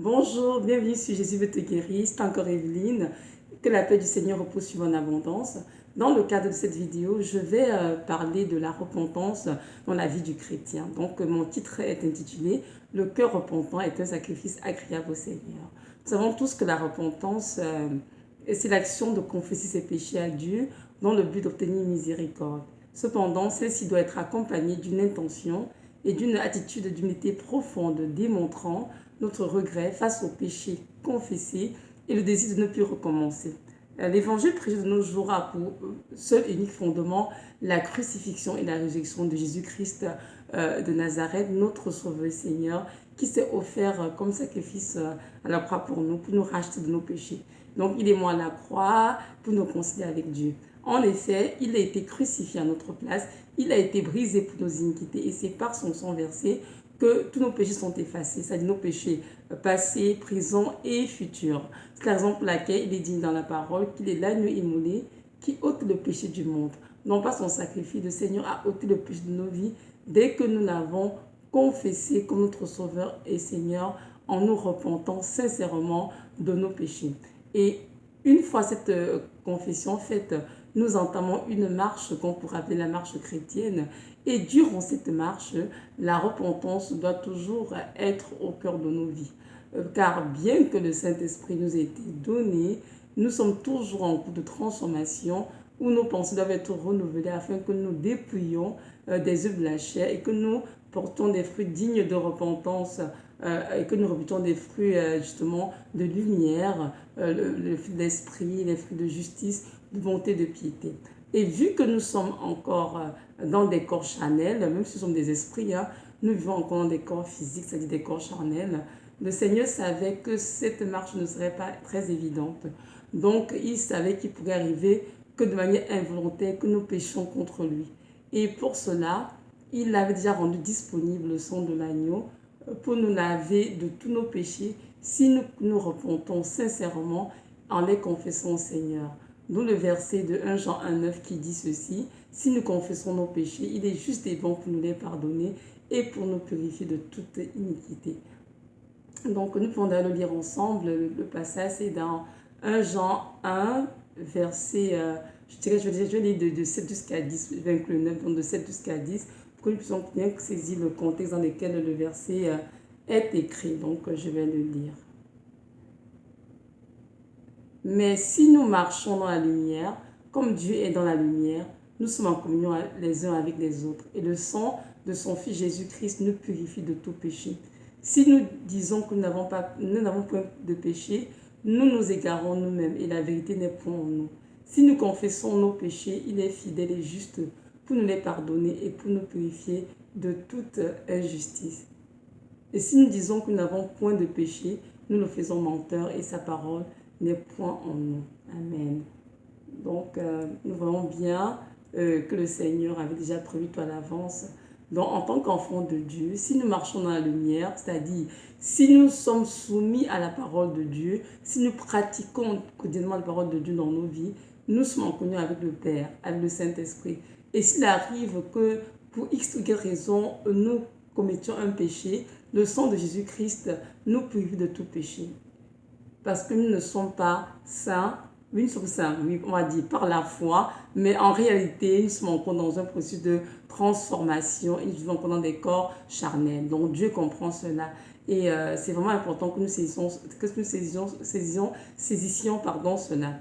Bonjour, bienvenue sur Jésus veut te guérir, c'est encore Evelyne. Que la paix du Seigneur repose sur en abondance. Dans le cadre de cette vidéo, je vais parler de la repentance dans la vie du chrétien. Donc, mon titre est intitulé « Le cœur repentant est un sacrifice agréable au Seigneur ». Nous savons tous que la repentance, c'est l'action de confesser ses péchés à Dieu dans le but d'obtenir miséricorde. Cependant, celle-ci doit être accompagnée d'une intention et d'une attitude d'humilité profonde démontrant notre regret face au péché confessé et le désir de ne plus recommencer. L'évangile prêché de nos jours a pour seul et unique fondement la crucifixion et la résurrection de Jésus-Christ de Nazareth, notre Sauveur Seigneur, qui s'est offert comme sacrifice à la croix pour nous racheter de nos péchés. Donc il est mort à la croix pour nous concilier avec Dieu. En effet, il a été crucifié à notre place, il a été brisé pour nos iniquités et c'est par son sang versé que tous nos péchés sont effacés, c'est-à-dire nos péchés passés, présents et futurs. C'est la raison pour laquelle il est dit dans la parole qu'il est l'agneau immolé qui ôte le péché du monde. Non pas son sacrifice, le Seigneur a ôté le péché de nos vies dès que nous l'avons confessé comme notre Sauveur et Seigneur en nous repentant sincèrement de nos péchés. Et une fois cette confession faite, nous entamons une marche qu'on pourrait appeler la marche chrétienne. Et durant cette marche, la repentance doit toujours être au cœur de nos vies. Car bien que le Saint-Esprit nous ait été donné, nous sommes toujours en cours de transformation où nos pensées doivent être renouvelées afin que nous dépouillions des œuvres de la chair et que nous portons des fruits dignes de repentance et que nous rebutons des fruits justement de lumière, le fruit de l'esprit, les fruits de justice, de bonté, de piété. Et vu que nous sommes encore dans des corps charnels, même si nous sommes des esprits, nous vivons encore dans des corps physiques, c'est-à-dire des corps charnels, le Seigneur savait que cette marche ne serait pas très évidente. Donc, il savait qu'il pourrait arriver que de manière involontaire, que nous péchions contre lui. Et pour cela, il avait déjà rendu disponible le sang de l'agneau pour nous laver de tous nos péchés si nous nous repentons sincèrement en les confessant au Seigneur. D'où le verset de 1 Jean 1,9 qui dit ceci: si nous confessons nos péchés, il est juste et bon pour nous les pardonner et pour nous purifier de toute iniquité. Donc nous pouvons le lire ensemble. Le passage c'est dans 1 Jean 1, verset, je vais lire de 7 jusqu'à 10, avec le 9, donc de 7 jusqu'à 10, pour que nous puissions bien saisir le contexte dans lequel le verset est écrit. Donc je vais le lire. Mais si nous marchons dans la lumière, comme Dieu est dans la lumière, nous sommes en communion les uns avec les autres. Et le sang de son Fils Jésus-Christ nous purifie de tout péché. Si nous disons que nous n'avons point de péché, nous nous égarons nous-mêmes et la vérité n'est point en nous. Si nous confessons nos péchés, il est fidèle et juste pour nous les pardonner et pour nous purifier de toute injustice. Et si nous disons que nous n'avons point de péché, nous le faisons menteur et sa parole n'est point en nous. Amen. Donc, nous voyons bien que le Seigneur avait déjà prévu tout à l'avance. Donc, en tant qu'enfants de Dieu, si nous marchons dans la lumière, c'est-à-dire si nous sommes soumis à la parole de Dieu, si nous pratiquons quotidiennement la parole de Dieu dans nos vies, nous sommes en communion avec le Père, avec le Saint-Esprit. Et s'il arrive que pour X ou Y raison, nous commettions un péché, le sang de Jésus-Christ nous purifie de tout péché. Parce que nous ne sommes pas saints, oui, nous sommes saints, oui, on va dire par la foi, mais en réalité, nous sommes encore dans un processus de transformation et nous vivons encore dans des corps charnels. Donc Dieu comprend cela. Et c'est vraiment important que nous saisissions cela.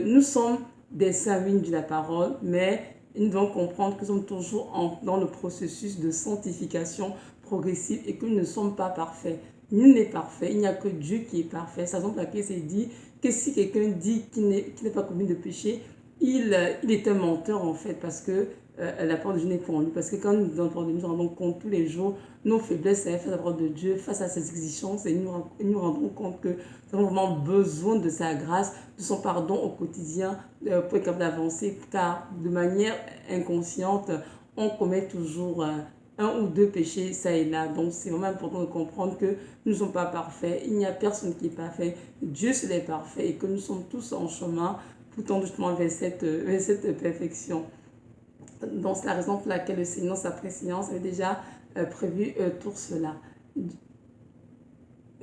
Nous sommes des saints, oui, de la parole, mais nous devons comprendre que nous sommes toujours dans le processus de sanctification progressive et que nous ne sommes pas parfaits. Nul n'est parfait, il n'y a que Dieu qui est parfait. C'est la raison pour laquelle c'est dit que si quelqu'un dit qu'il n'est pas commis de péché, il est un menteur en fait, parce que la parole de Dieu n'est pas en lui. Parce que quand nous dans la parole de Dieu, nous rendons compte tous les jours nos faiblesses face à la parole de Dieu, face à ses exigences, et nous rendons compte que nous avons vraiment besoin de sa grâce, de son pardon au quotidien pour être capable d'avancer, car de manière inconsciente, on commet toujours un ou deux péchés, ça et là. Donc, c'est vraiment important de comprendre que nous ne sommes pas parfaits. Il n'y a personne qui est parfait. Dieu seul est parfait et que nous sommes tous en chemin pour tendre justement vers cette perfection. Donc, c'est la raison pour laquelle le Seigneur, sa préscience, avait déjà prévu tout cela.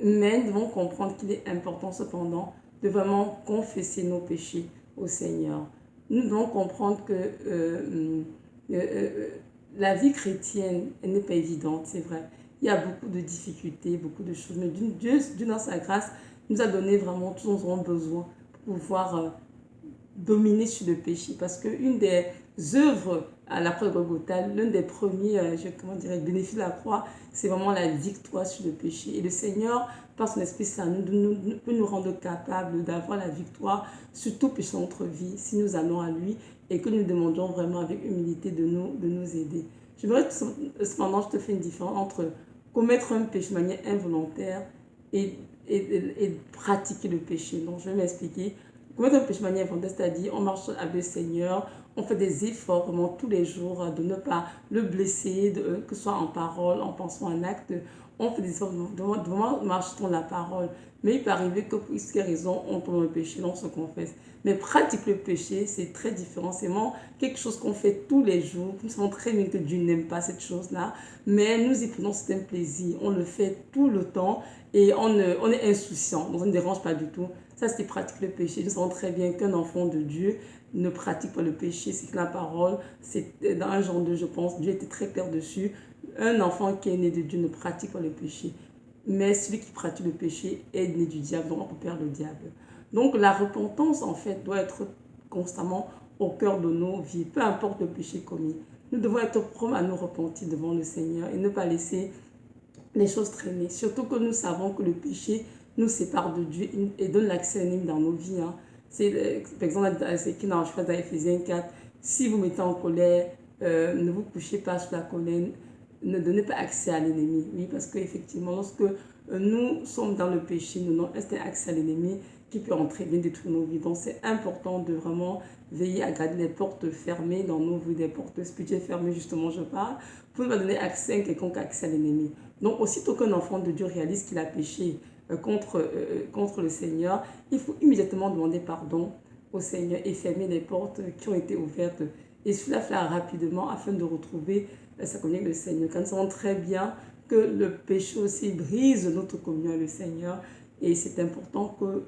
Mais nous devons comprendre qu'il est important cependant de vraiment confesser nos péchés au Seigneur. Nous devons comprendre que la vie chrétienne, elle n'est pas évidente, c'est vrai. Il y a beaucoup de difficultés, beaucoup de choses. Mais Dieu, dans sa grâce, nous a donné vraiment tout ce dont nous avons besoin pour pouvoir dominer sur le péché. Parce qu'une des œuvres à la croix de Golgotha, l'un des premiers bénéfices de la croix, c'est vraiment la victoire sur le péché. Et le Seigneur, par son Esprit Saint, peut nous rendre capables d'avoir la victoire sur tout péché de notre vie si nous allons à lui et que nous demandons vraiment avec humilité de nous aider. Cependant, je te fais une différence entre commettre un péché de manière involontaire et pratiquer le péché. Donc, je vais m'expliquer. Commettre un péché de manière involontaire, c'est-à-dire on marche avec le Seigneur, on fait des efforts vraiment tous les jours de ne pas le blesser, que ce soit en parole, en pensant, en acte. On fait des efforts de vraiment marcher dans la parole. Mais il peut arriver que pour X raison, on tombe dans le péché, on se confesse. Mais pratiquer le péché, c'est très différent. C'est vraiment quelque chose qu'on fait tous les jours. Nous savons très bien que Dieu n'aime pas cette chose-là. Mais nous y prenons un plaisir. On le fait tout le temps et on est insouciant. Donc ça ne dérange pas du tout. Ça, c'est pratiquer le péché. Nous savons très bien qu'un enfant de Dieu ne pratique pas le péché. C'est que la parole, c'est dans 1 Jean 2, je pense, Dieu était très clair dessus. Un enfant qui est né de Dieu ne pratique pas le péché. Mais celui qui pratique le péché est né du diable, donc on peut perdre le diable. Donc la repentance, en fait, doit être constamment au cœur de nos vies, peu importe le péché commis. Nous devons être prompts à nous repentir devant le Seigneur et ne pas laisser les choses traîner. Surtout que nous savons que le péché nous sépare de Dieu et donne l'accès à l'ennemi dans nos vies. C'est, par exemple, c'est écrit dans Ephésiens 4, si vous mettez en colère, ne vous couchez pas sur la colère, ne donnez pas accès à l'ennemi. Oui, parce qu'effectivement, lorsque nous sommes dans le péché, nous donnons un accès à l'ennemi qui peut entrer bien détruire nos vies. Donc, c'est important de vraiment veiller à garder les portes fermées dans nos vies, des portes spirituelles fermées, justement, je parle, pour ne pas donner accès, quelconque accès à l'ennemi. Donc, aussitôt qu'un enfant de Dieu réalise qu'il a péché contre le Seigneur, il faut immédiatement demander pardon au Seigneur et fermer les portes qui ont été ouvertes. Et cela fera rapidement afin de retrouver sa communion avec le Seigneur. Car nous savons très bien que le péché aussi brise notre communion avec le Seigneur. Et c'est important que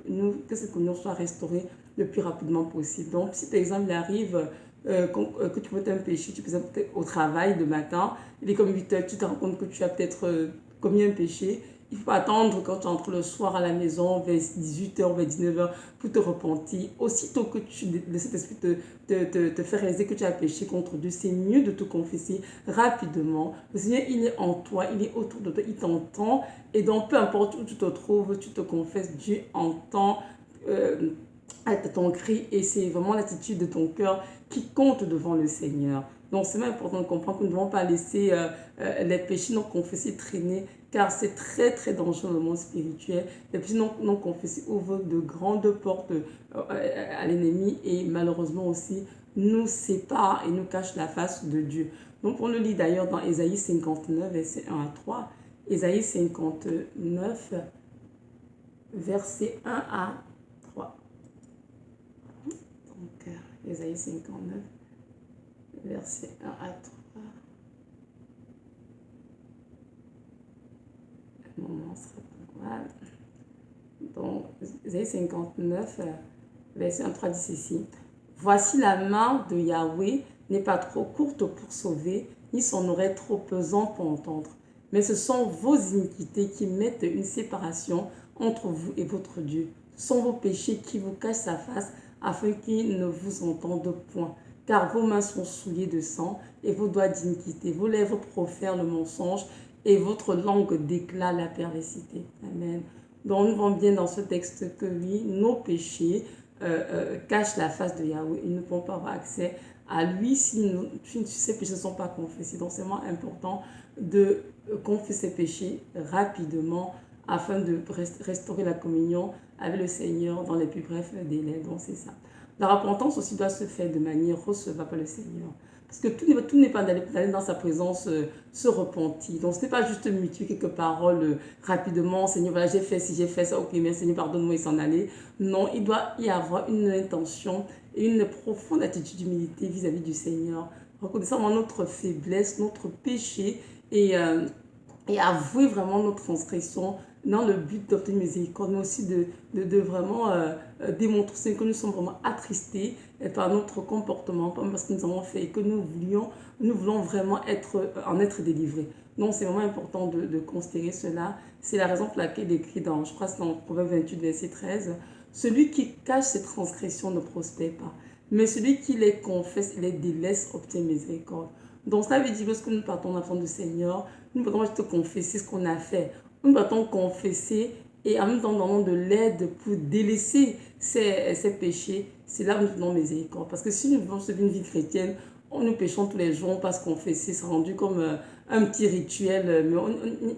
cette communion soit restaurée le plus rapidement possible. Donc, si par exemple il arrive que tu commets un péché, tu peux être au travail le matin, il est comme 8 heures, tu te rends compte que tu as peut-être commis un péché. Il faut attendre quand tu entres le soir à la maison, vers 18h, vers 19h, pour te repentir. Aussitôt que le Saint-Esprit te fait réaliser que tu as péché contre Dieu, c'est mieux de te confesser rapidement. Le Seigneur, il est en toi, il est autour de toi, il t'entend. Et donc, peu importe où tu te trouves, tu te confesses, Dieu entend ton cri. Et c'est vraiment l'attitude de ton cœur qui compte devant le Seigneur. Donc, c'est important de comprendre que nous ne devons pas laisser les péchés non confessés traîner, car c'est très, très dangereux dans le monde spirituel. Les péchés non confessés ouvrent de grandes portes à l'ennemi et malheureusement aussi nous séparent et nous cachent la face de Dieu. Donc, on le lit d'ailleurs dans Ésaïe 59, versets 1 à 3. Ésaïe 59, versets 1 à 3. Donc, Ésaïe 59. Verset 1 à 3. Un moment, ce sera pas mal. Donc, Ésaïe 59, verset 1 à 3 dit ceci. Voici la main de Yahweh n'est pas trop courte pour sauver, ni son oreille trop pesante pour entendre. Mais ce sont vos iniquités qui mettent une séparation entre vous et votre Dieu. Ce sont vos péchés qui vous cachent sa face afin qu'il ne vous entende point. Car vos mains sont souillées de sang et vos doigts d'iniquité. Vos lèvres profèrent le mensonge et votre langue déclare la perversité. Amen. Donc nous voyons bien dans ce texte que oui, nos péchés cachent la face de Yahweh. Ils ne pourront pas avoir accès à lui si ces péchés ne sont pas confessés. Donc c'est vraiment important de confesser ses péchés rapidement afin de restaurer la communion avec le Seigneur dans les plus brefs délais. Donc c'est ça. La repentance aussi doit se faire de manière recevable par le Seigneur. Parce que tout n'est pas d'aller dans sa présence se repentir. Donc ce n'est pas juste mutuer quelques paroles rapidement. Seigneur, voilà, j'ai fait ci, j'ai fait ça. Ok, mais Seigneur, pardonne-moi et s'en aller. Non, il doit y avoir une intention et une profonde attitude d'humilité vis-à-vis du Seigneur. Reconnaissant notre faiblesse, notre péché et avouer vraiment notre transgression dans le but d'obtenir miséricorde, mais aussi de vraiment démontrer que nous sommes vraiment attristés par notre comportement, parce que nous avons fait et que nous voulons vraiment en être délivrés. Donc c'est vraiment important de considérer cela. C'est la raison pour laquelle il écrit dans, je crois que c'est dans Proverbe 28, verset 13, celui qui cache ses transgressions ne prospère pas, mais celui qui les confesse et les délaisse obtient miséricorde. Donc ça veut dire que lorsque nous partons en du Seigneur, nous pouvons juste confesser ce qu'on a fait. Nous pouvons confesser et en même temps donnons de l'aide pour délaisser ces péchés. C'est là où nous donnons miséricorde. Parce que si nous vivons une vie chrétienne, nous péchons tous les jours, on passe confesser, c'est rendu comme un petit rituel, mais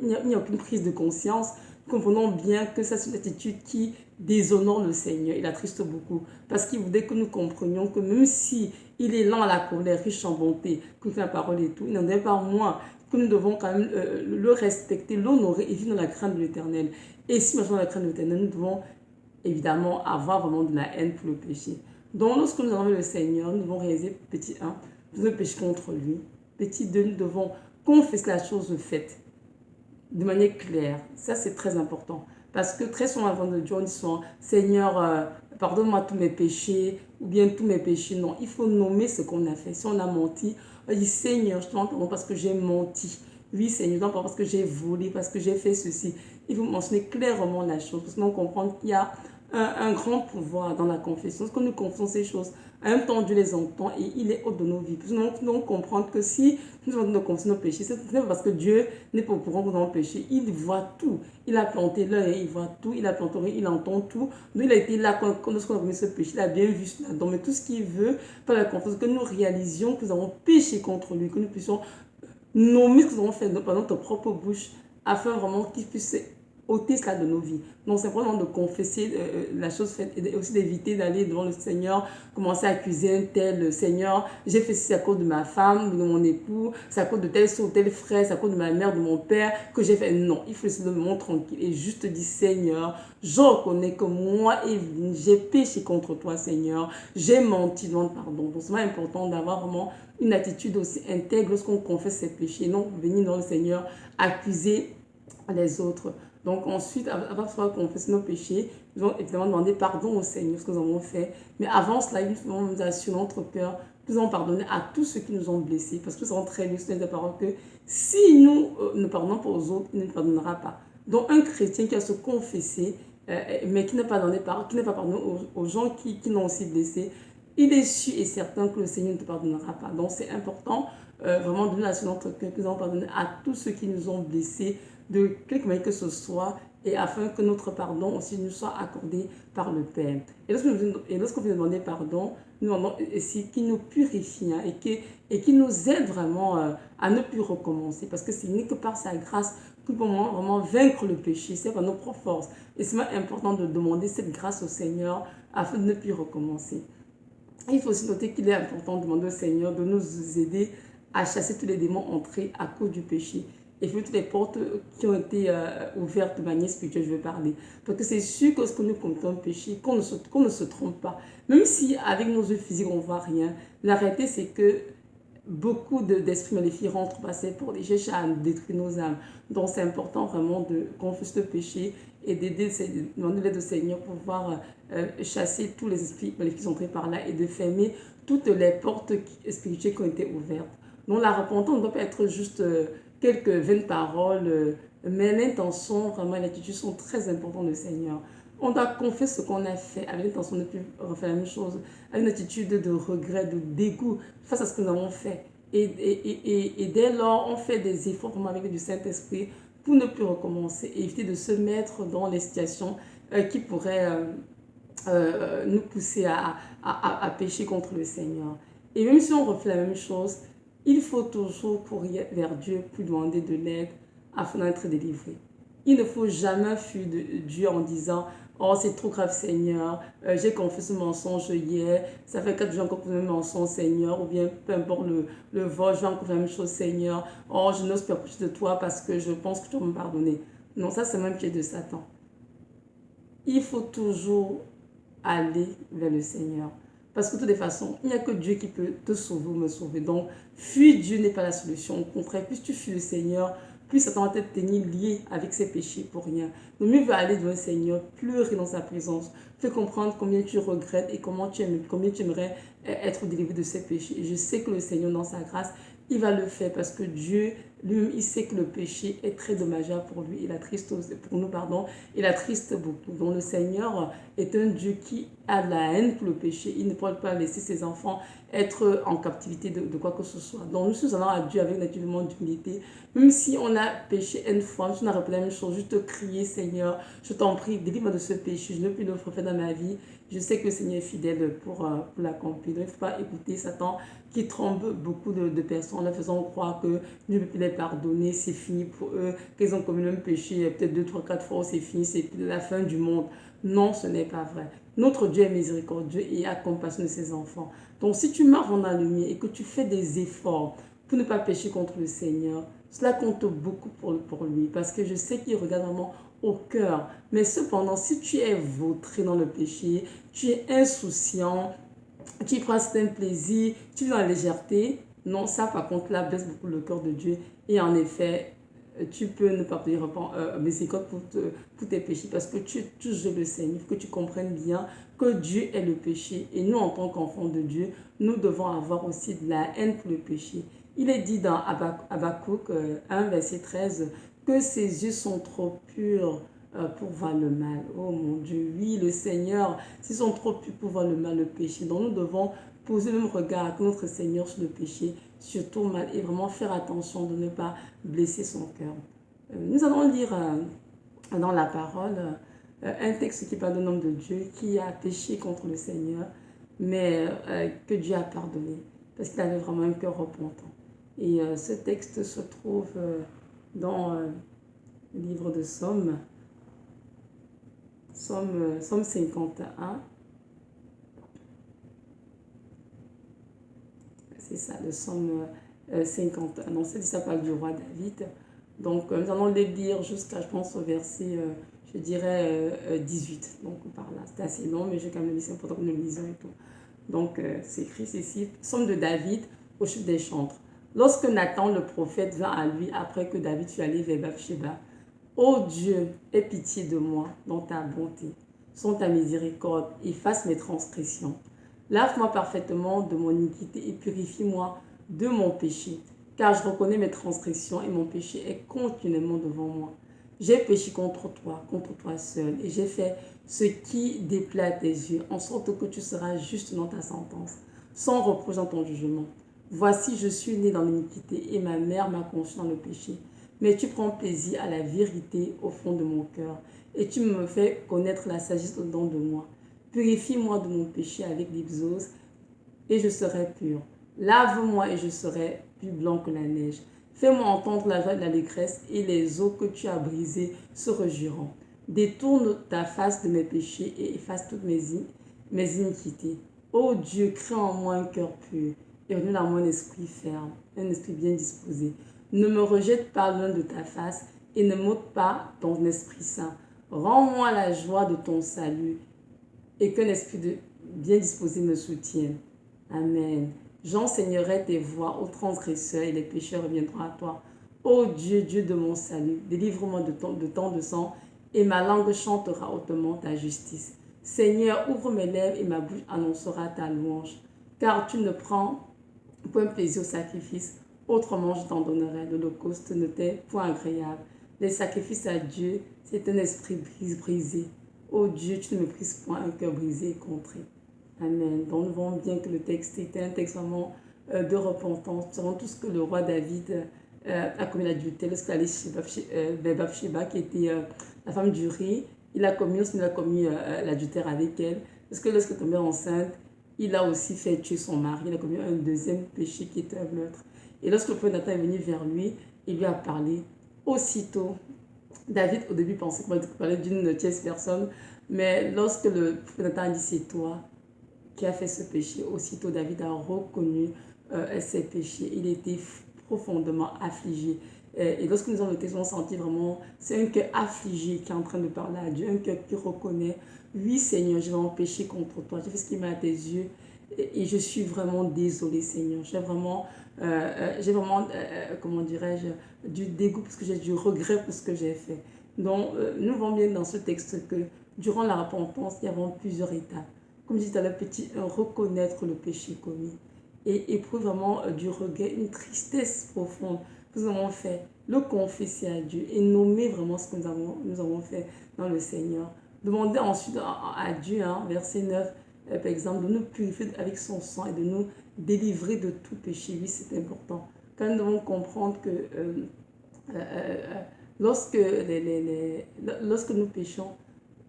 il n'y a aucune prise de conscience. Nous comprenons bien que ça, c'est une attitude qui déshonore le Seigneur. Il attriste beaucoup. Parce qu'il voudrait que nous comprenions que même si il est lent à la colère, riche en bonté, que la parole et tout, il n'en est pas moins que nous devons quand même le respecter, l'honorer et vivre dans la crainte de l'Éternel. Et si nous vivons dans la crainte de l'Éternel, nous devons évidemment avoir vraiment de la haine pour le péché. Donc lorsque nous avons le Seigneur, nous devons réaliser, petit 1, nous devons pécher contre lui. Petit 2, nous devons confesser la chose faite de manière claire. Ça, c'est très important. Parce que très souvent, avant de Dieu, on dit souvent, Seigneur, pardonne-moi tous mes péchés, ou bien tous mes péchés. Non, il faut nommer ce qu'on a fait. Si on a menti, on dit, Seigneur, je te demande pardon parce que j'ai menti. Oui, Seigneur, je te demande pardon parce que j'ai volé, parce que j'ai fait ceci. Il faut mentionner clairement la chose, parce que nous comprenons qu'il y a un grand pouvoir dans la confession. Parce que nous confessons ces choses, en même temps, Dieu les entend et il est haut de nos vies. Nous devons comprendre que si nous devons confesser nos péchés, ce n'est pas parce que Dieu n'est pas au courant que nous avons péché. Il voit tout. Il a planté l'œil, il voit tout. Il a planté l'oreille, il entend tout. Donc, il a été là quand on a commis ce péché. Il a bien vu cela. Donc, mais tout ce qu'il veut, par la confession, que nous réalisions que nous avons péché contre lui, que nous puissions nommer ce que nous avons fait par notre propre bouche, afin vraiment qu'il puisse ôter cela de nos vies. Donc c'est vraiment de confesser la chose faite et aussi d'éviter d'aller devant le Seigneur, commencer à accuser un tel Seigneur, j'ai fait ceci à cause de ma femme, de mon époux, c'est à cause de tel soeur ou tel frère, c'est à cause de ma mère, de mon père que j'ai fait. Non, il faut laisser le monde tranquille et juste dire Seigneur, je reconnais que moi, Evelyne, j'ai péché contre toi Seigneur, j'ai menti, demande pardon. Donc c'est vraiment important d'avoir vraiment une attitude aussi intègre lorsqu'on confesse ses péchés, non venir dans le Seigneur accuser les autres. Donc ensuite, après avoir confessé nos péchés, nous allons évidemment demander pardon au Seigneur, ce que nous avons fait. Mais avant cela, nous devons nous assurer notre cœur, nous allons pardonner à tous ceux qui nous ont blessés. Parce que nous avons très bien sur les paroles que si nous ne pardonnons pas aux autres, il ne pardonnera pas. Donc un chrétien qui a se confessé, mais qui n'a pas pardonné aux gens qui l'ont aussi blessé, il est sûr et certain que le Seigneur ne te pardonnera pas. Donc c'est important vraiment de nous assurer notre cœur, que nous allons pardonner à tous ceux qui nous ont blessés, de quelque manière que ce soit, et afin que notre pardon aussi nous soit accordé par le Père. Et lorsqu'on vient demander pardon, nous demandons aussi qu'il nous purifie et qu'il nous aide vraiment à ne plus recommencer. Parce que ce n'est que par sa grâce que nous pouvons vraiment vaincre le péché, c'est par nos propres forces. Et c'est important de demander cette grâce au Seigneur afin de ne plus recommencer. Et il faut aussi noter qu'il est important de demander au Seigneur de nous aider à chasser tous les démons entrés à cause du péché. Et puis toutes les portes qui ont été ouvertes de manière spirituelle, je veux parler. Parce que c'est sûr que lorsque nous commettons un péché, qu'on ne se trompe pas. Même si avec nos yeux physiques, on ne voit rien. La réalité, c'est que beaucoup d'esprits maléfiques rentrent passer pour les chercher à détruire nos âmes. Donc c'est important vraiment de confesser le péché et demander l'aide au Seigneur pour pouvoir chasser tous les esprits maléfiques entrés par là et de fermer toutes les portes spirituelles qui ont été ouvertes. Donc la repentance ne doit pas être juste quelques vaines paroles, mais l'intention, vraiment l'attitude sont très importantes du Seigneur. On doit confesser ce qu'on a fait avec l'intention de ne plus refaire la même chose, avec une attitude de regret, de dégoût face à ce que nous avons fait. Et dès lors, on fait des efforts vraiment avec du Saint-Esprit pour ne plus recommencer et éviter de se mettre dans les situations qui pourraient nous pousser à pécher contre le Seigneur. Et même si on refait la même chose, il faut toujours courir vers Dieu pour demander de l'aide afin d'être délivré. Il ne faut jamais fuir de Dieu en disant « Oh, c'est trop grave, Seigneur, j'ai confessé ce mensonge hier, ça fait 4 jours encore pour le mensonge, Seigneur, ou bien peu importe le vol, je vais encore faire la même chose, Seigneur. Oh, je n'ose pas approcher de toi parce que je pense que tu vas me pardonner. » Non, ça c'est même pied de Satan. Il faut toujours aller vers le Seigneur. Parce que de toutes les façons, il n'y a que Dieu qui peut te sauver ou me sauver. Donc, fuir Dieu n'est pas la solution. Au contraire, plus tu fuis le Seigneur, plus Satan va te tenir lié avec ses péchés pour rien. Le mieux va aller devant le Seigneur, pleurer dans sa présence, fais comprendre combien tu regrettes et combien tu aimerais être délivré de ses péchés. Et je sais que le Seigneur, dans sa grâce, il va le faire parce que Dieu, lui, il sait que le péché est très dommageable pour lui. Il attriste pour nous, pardon. Il attriste beaucoup. Donc le Seigneur est un Dieu qui a de la haine pour le péché. Il ne peut pas laisser ses enfants être en captivité de quoi que ce soit. Donc nous allons à Dieu avec naturellement d'humilité. Même si on a péché une fois, si on a répété la même chose, juste crier, Seigneur, je t'en prie, délivre-moi de ce péché. Je ne veux plus le refaire dans ma vie. Je sais que le Seigneur est fidèle pour l'accomplir. Il ne faut pas écouter Satan qui trompe beaucoup de personnes en leur faisant croire que Dieu ne peut plus les pardonner, c'est fini pour eux, qu'ils ont commis le même péché peut-être 2, 3, 4 fois, c'est fini, c'est la fin du monde. Non, ce n'est pas vrai. Notre Dieu est miséricordieux et a compassion de ses enfants. Donc si tu marches dans la lumière et que tu fais des efforts pour ne pas pécher contre le Seigneur, cela compte beaucoup pour lui parce que je sais qu'il regarde vraiment au cœur. Mais cependant, si tu es vautré dans le péché, tu es insouciant, tu prends un plaisir, tu vis dans la légèreté, non, ça par contre là baisse beaucoup le cœur de Dieu et en effet, tu peux ne pas payer miséricorde pour tes péchés parce que tu juges le Seigneur. Il faut que tu comprennes bien que Dieu est le péché et nous en tant qu'enfants de Dieu, nous devons avoir aussi de la haine pour le péché. Il est dit dans Habakkuk 1 verset 13 que ses yeux sont trop purs pour voir le mal. Oh mon Dieu, oui, le Seigneur, s'ils sont trop purs pour voir le mal, le péché. Donc nous devons poser le même regard que notre Seigneur sur le péché, surtout mal, et vraiment faire attention de ne pas blesser son cœur. Nous allons lire dans la parole un texte qui parle d'un homme de Dieu qui a péché contre le Seigneur, mais que Dieu a pardonné, parce qu'il avait vraiment un cœur repentant. Et ce texte se trouve dans le livre de Somme, Somme 51. C'est ça, le Somme 51. Donc, ça parle du roi David. Donc, nous allons les lire jusqu'à, je pense, au verset, je dirais, 18. Donc, par là, c'était assez long, mais je vais quand même le lire, c'est important que nous le lisons et tout. Donc, c'est écrit ceci, Somme de David au chef des chantres. Lorsque Nathan, le prophète, vint à lui après que David fut allé vers Bathsheba, « Ô Dieu, aie pitié de moi dans ta bonté, sans ta miséricorde, efface mes transgressions. Lave-moi parfaitement de mon iniquité et purifie-moi de mon péché, car je reconnais mes transgressions et mon péché est continuellement devant moi. J'ai péché contre toi seul, et j'ai fait ce qui déplaît à tes yeux, en sorte que tu seras juste dans ta sentence, sans reproche dans ton jugement. Voici, je suis né dans l'iniquité, et ma mère m'a conçu dans le péché. Mais tu prends plaisir à la vérité au fond de mon cœur, et tu me fais connaître la sagesse au-dedans de moi. Purifie-moi de mon péché avec l'hypsose, et je serai pur. Lave-moi et je serai plus blanc que la neige. Fais-moi entendre la joie de l'allégresse, et les eaux que tu as brisées se réjouiront. Détourne ta face de mes péchés et efface toutes mes iniquités. Ô Dieu, crée en moi un cœur pur et renouvelle en moi un esprit ferme, un esprit bien disposé. Ne me rejette pas loin de ta face et ne m'ôte pas ton Esprit Saint. Rends-moi la joie de ton salut et qu'un esprit bien disposé me soutienne. Amen. J'enseignerai tes voies aux transgresseurs et les pécheurs reviendront à toi. Ô Dieu, Dieu de mon salut, délivre-moi de tant de sang et ma langue chantera hautement ta justice. Seigneur, ouvre mes lèvres et ma bouche annoncera ta louange. Car tu ne prends point plaisir au sacrifice, autrement je t'en donnerai. L'holocauste ne t'est point agréable. Les sacrifices à Dieu, c'est un esprit brisé. Ô Dieu, tu ne me brises point un cœur brisé et contré. Amen. Donc nous voyons bien que le texte était un texte vraiment de repentance. Nous savons tout ce que le roi David a commis l'adultère lorsqu'il allait chez Bathsheba, qui était la femme d'Uri. Il a commis l'adultère avec elle. Parce que lorsqu'elle est tombée enceinte, il a aussi fait tuer son mari. Il a commis un deuxième péché qui était un meurtre. Et lorsque le prophète Nathan est venu vers lui, il lui a parlé. Aussitôt, David au début pensait qu'il parlait d'une tierce personne, mais lorsque le prophète Nathan a dit c'est toi qui a fait ce péché, aussitôt David a reconnu ses péchés. Il était profondément affligé. Et lorsque nous avons le texte, on sentit vraiment, c'est un cœur affligé qui est en train de parler à Dieu, un cœur qui reconnaît, oui Seigneur, j'ai vraiment péché contre toi, j'ai fait ce qui m'est à tes yeux, et je suis vraiment désolée, Seigneur. Comment dirais-je, du dégoût parce que j'ai du regret pour ce que j'ai fait. Donc, nous voyons bien dans ce texte que durant la repentance, il y a vraiment plusieurs étapes. Comme je disais à la petite, reconnaître le péché commis et éprouver vraiment du regret, une tristesse profonde que nous avons fait, le confesser à Dieu et nommer vraiment ce que nous avons fait dans le Seigneur. Demander ensuite à Dieu, hein, verset 9, par exemple, de nous purifier avec son sang et de nous délivrer de tout péché. Oui, c'est important. Quand nous devons comprendre que lorsque, lorsque nous péchons,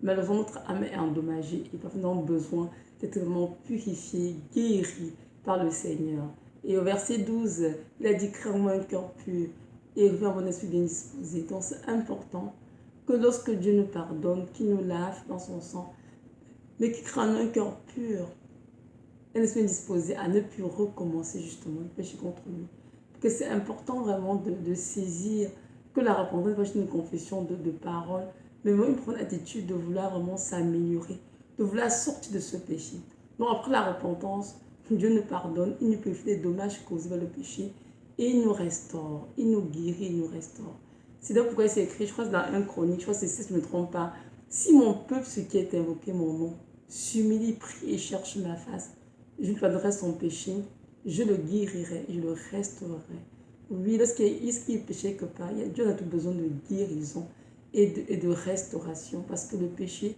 malheureusement notre âme est endommagée et nous avons besoin d'être vraiment purifié, guéri par le Seigneur. Et au verset 12, il a dit crée-moi un cœur pur et reviens mon esprit bien disposé. Donc c'est important que lorsque Dieu nous pardonne, qu'il nous lave dans son sang, mais qu'il crée un cœur pur, un esprit disposé à ne plus recommencer justement le péché contre lui. Parce que c'est important vraiment de saisir que la repentance n'est pas une confession de parole, mais vraiment une attitude de vouloir vraiment s'améliorer, de vouloir sortir de ce péché. Donc après la repentance, Dieu nous pardonne, il nous purifie des dommages causés par le péché et il nous restaure, il nous guérit, il nous restaure. C'est donc pourquoi c'est écrit, je crois que c'est dans un chronique, je crois que c'est si je ne me trompe pas, si mon peuple, ce qui est invoqué mon nom, s'humilie, prie et cherche ma face, je lui pardonnerai son péché, je le guérirai, je le restaurerai. Oui, lorsqu'il y a péché quelque part, Dieu a tout besoin de guérison et de restauration parce que le péché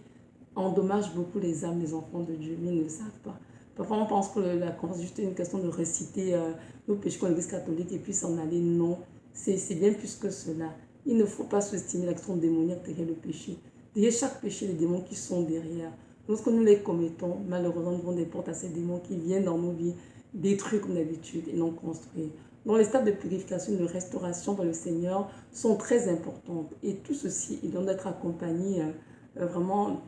endommage beaucoup les âmes des enfants de Dieu, mais ils ne le savent pas. Parfois, on pense que la conférence est juste une question de réciter nos péchés comme l'Église catholique et puis s'en aller. Non, c'est bien plus que cela. Il ne faut pas sous-estimer l'action démoniaque derrière le péché. Derrière chaque péché, les démons qui sont derrière. Lorsque nous les commettons, malheureusement, nous ouvrons des portes à ces démons qui viennent dans nos vies détruire comme d'habitude et non construire. Donc les stades de purification et de restauration par le Seigneur sont très importantes. Et tout ceci, il doit être accompagné vraiment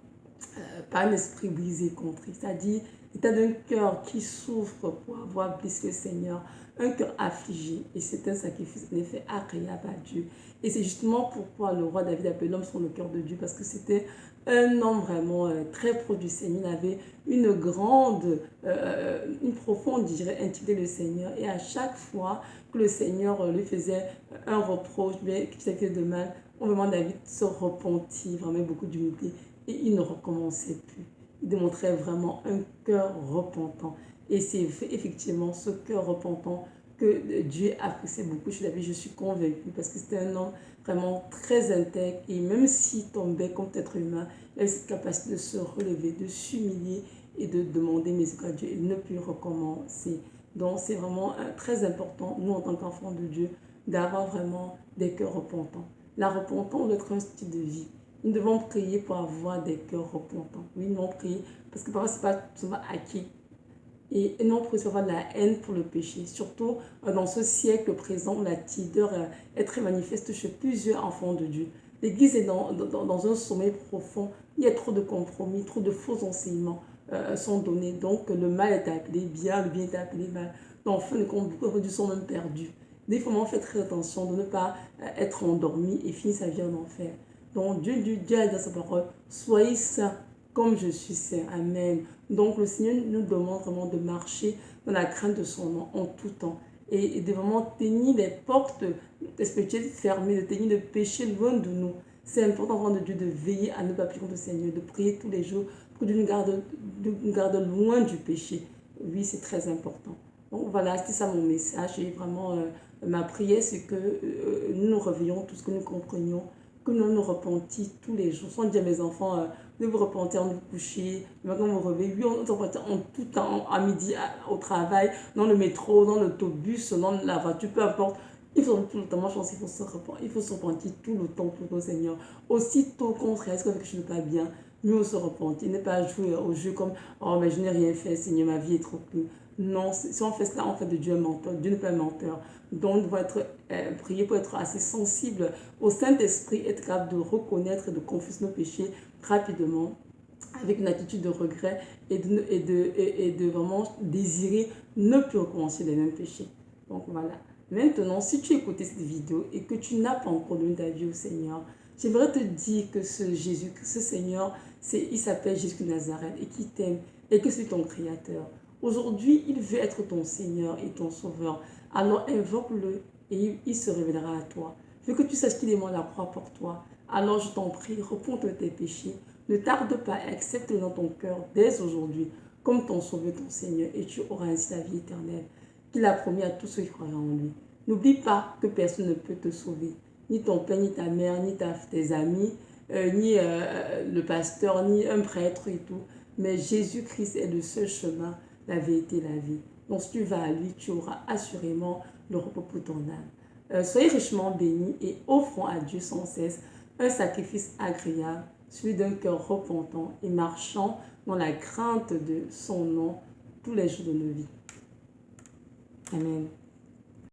par un esprit brisé, contrit. C'est-à-dire l'état d'un cœur qui souffre pour avoir blessé le Seigneur, un cœur affligé. Et c'est un sacrifice en effet agréable à Dieu. Et c'est justement pourquoi le roi David appelait l'homme sur le cœur de Dieu, parce que c'était un homme vraiment très proche du Seigneur. Il avait une profonde, je dirais, intimité le Seigneur. Et à chaque fois que le Seigneur lui faisait un reproche, bien qu'il fait de mal, on demande à David se repentir, vraiment beaucoup d'humilité. Et il ne recommençait plus. Il démontrait vraiment un cœur repentant. Et c'est effectivement ce cœur repentant que Dieu appréciait beaucoup chez David. Je suis convaincue parce que c'était un homme vraiment très intègre. Et même s'il tombait comme être humain, il avait cette capacité de se relever, de s'humilier et de demander miséricorde à Dieu et de ne plus recommencer. Donc c'est vraiment très important, nous en tant qu'enfants de Dieu, d'avoir vraiment des cœurs repentants. La repentance doit être un style de vie. Nous devons prier pour avoir des cœurs repentants. Oui, nous devons prier parce que parfois, ce n'est pas souvent acquis. Et non pour recevoir de la haine pour le péché. Surtout dans ce siècle présent où la tideur est très manifeste chez plusieurs enfants de Dieu. L'Église est dans un sommeil profond. Il y a trop de compromis, trop de faux enseignements sont donnés. Donc le mal est appelé bien, le bien est appelé mal. Donc en fin de compte, beaucoup de sont même perdus. Il faut vraiment faire très attention de ne pas être endormi et finir sa vie en enfer. Donc Dieu a dit dans sa parole, soyez saints comme je suis saint. Amen. Donc le Seigneur nous demande vraiment de marcher dans la crainte de son nom en tout temps. Et de vraiment tenir les portes spirituelles fermées, de tenir le péché loin de nous. C'est important avant de Dieu de veiller à ne pas prier contre le Seigneur, de prier tous les jours pour que Dieu nous garde loin du péché. Oui, c'est très important. Donc voilà, c'était ça mon message. Et vraiment, ma prière, c'est que nous nous réveillons, tout ce que nous comprenions, que nous nous repentis tous les jours. Sans dire à mes enfants, de vous repentir en vous coucher, quand vous vous réveillez, oui, on se repentit en tout temps, à midi, au travail, dans le métro, dans l'autobus, dans la voiture, peu importe. Il faut tout le temps, moi je pense qu'il faut se repentir, tout le temps pour le Seigneur. Aussitôt qu'on se réalise quelque chose de pas bien, nous on se repentit. Ne pas jouer au jeu comme, oh mais je n'ai rien fait, Seigneur, ma vie est trop cool. Non, si on fait cela, on fait de Dieu un menteur. Dieu n'est pas un menteur. Donc, nous devons prier pour être assez sensible au Saint-Esprit, être capable de reconnaître et de confesser nos péchés rapidement, avec une attitude de regret et de vraiment désirer ne plus recommencer les mêmes péchés. Donc, voilà. Maintenant, si tu écoutais cette vidéo et que tu n'as pas encore donné ta vie au Seigneur, j'aimerais te dire que ce Jésus, que ce Seigneur, il s'appelle Jésus de Nazareth et qui t'aime et que c'est ton Créateur. Aujourd'hui, il veut être ton Seigneur et ton Sauveur. Alors invoque-le et il se révélera à toi. Je veux que tu saches qu'il est mort à la croix pour toi. Alors je t'en prie, repens de tes péchés. Ne tarde pas, accepte-le dans ton cœur dès aujourd'hui comme ton Sauveur, ton Seigneur, et tu auras ainsi la vie éternelle qu'il a promis à tous ceux qui croient en lui. N'oublie pas que personne ne peut te sauver, ni ton père, ni ta mère, ni tes amis, ni le pasteur, ni un prêtre et tout. Mais Jésus-Christ est le seul chemin, la vérité et la vie. Donc si tu vas à lui, tu auras assurément le repos pour ton âme. Soyez richement bénis et offrons à Dieu sans cesse un sacrifice agréable, celui d'un cœur repentant et marchant dans la crainte de son nom tous les jours de nos vies. Amen.